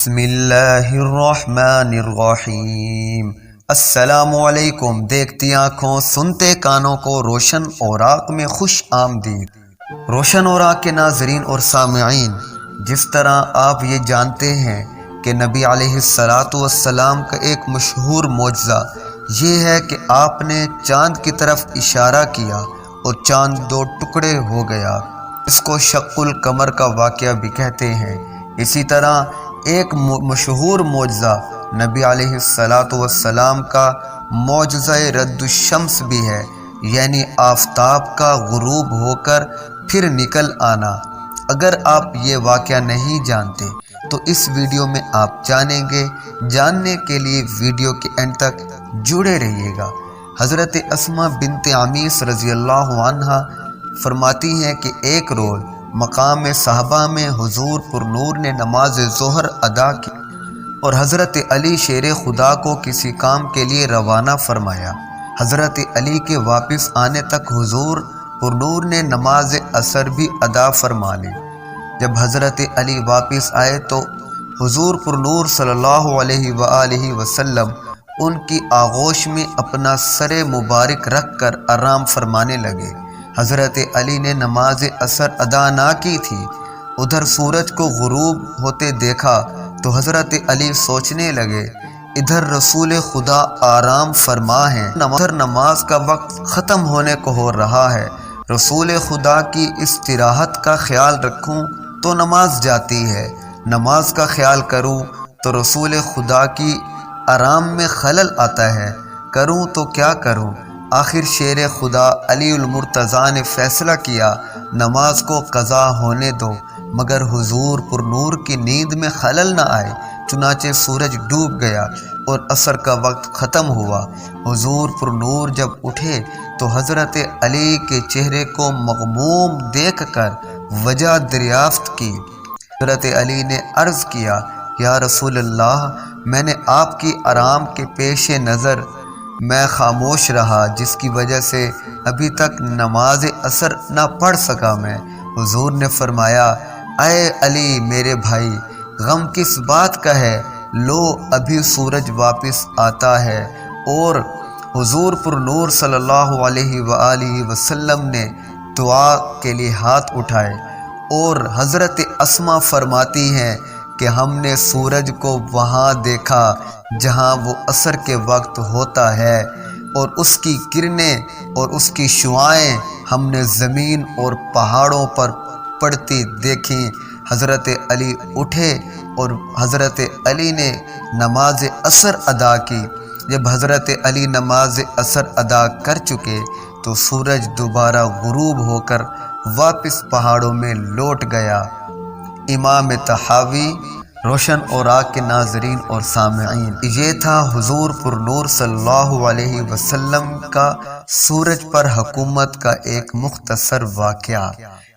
بسم اللہ الرحمن الرحیم۔ السلام علیکم۔ دیکھتی آنکھوں سنتے کانوں کو روشن اوراق میں خوش آمدید۔ روشن اوراق کے ناظرین اور سامعین، جس طرح آپ یہ جانتے ہیں کہ نبی علیہ السلام کا ایک مشہور معجزہ یہ ہے کہ آپ نے چاند کی طرف اشارہ کیا اور چاند دو ٹکڑے ہو گیا۔ اس کو شق القمر کا واقعہ بھی کہتے ہیں۔ اسی طرح ایک مشہور معجزہ نبی علیہ السلام کا معجزہ رد الشمس بھی ہے، یعنی آفتاب کا غروب ہو کر پھر نکل آنا۔ اگر آپ یہ واقعہ نہیں جانتے تو اس ویڈیو میں آپ جانیں گے۔ جاننے کے لیے ویڈیو کے اینڈ تک جڑے رہیے گا۔ حضرت اسماء بنت عمیس رضی اللہ عنہا فرماتی ہیں کہ ایک روز مقام صحابہ میں حضور پر نور نے نماز ظہر ادا کی اور حضرت علی شیر خدا کو کسی کام کے لیے روانہ فرمایا۔ حضرت علی کے واپس آنے تک حضور پر نور نے نماز عصر بھی ادا فرما لی۔ جب حضرت علی واپس آئے تو حضور پر نور صلی اللہ علیہ وآلہ وسلم ان کی آغوش میں اپنا سر مبارک رکھ کر آرام فرمانے لگے۔ حضرت علی نے نماز عصر ادا نہ کی تھی۔ ادھر سورج کو غروب ہوتے دیکھا تو حضرت علی سوچنے لگے، ادھر رسول خدا آرام فرما ہیں، ادھر نماز کا وقت ختم ہونے کو ہو رہا ہے۔ رسول خدا کی استراحت کا خیال رکھوں تو نماز جاتی ہے، نماز کا خیال کروں تو رسول خدا کی آرام میں خلل آتا ہے، کروں تو کیا کروں؟ آخر شیر خدا علی المرتضیٰ نے فیصلہ کیا، نماز کو قضا ہونے دو مگر حضور پر نور کی نیند میں خلل نہ آئے۔ چنانچہ سورج ڈوب گیا اور عصر کا وقت ختم ہوا۔ حضور پر نور جب اٹھے تو حضرت علی کے چہرے کو مغموم دیکھ کر وجہ دریافت کی۔ حضرت علی نے عرض کیا، یا رسول اللہ، میں نے آپ کی آرام کے پیش نظر میں خاموش رہا، جس کی وجہ سے ابھی تک نماز عصر نہ پڑھ سکا میں۔ حضور نے فرمایا، اے علی میرے بھائی، غم کس بات کا ہے؟ لو ابھی سورج واپس آتا ہے۔ اور حضور پر نور صلی اللہ علیہ وآلہ وسلم نے دعا کے لیے ہاتھ اٹھائے اور حضرت اسماء فرماتی ہیں کہ ہم نے سورج کو وہاں دیکھا جہاں وہ عصر کے وقت ہوتا ہے، اور اس کی کرنیں اور اس کی شعاعیں ہم نے زمین اور پہاڑوں پر پڑتی دیکھیں۔ حضرت علی اٹھے اور حضرت علی نے نماز عصر ادا کی۔ جب حضرت علی نماز عصر ادا کر چکے تو سورج دوبارہ غروب ہو کر واپس پہاڑوں میں لوٹ گیا۔ امام طحاوی۔ روشن اوراق کے ناظرین اور سامعین، یہ تھا حضور پر نور صلی اللہ علیہ وسلم کا سورج پر حکومت کا ایک مختصر واقعہ۔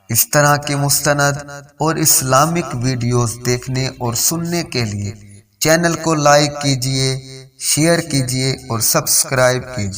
اس طرح کے مستند اور اسلامک ویڈیوز دیکھنے اور سننے کے لیے چینل کو لائک کیجیے، شیئر کیجیے اور سبسکرائب کیجیے۔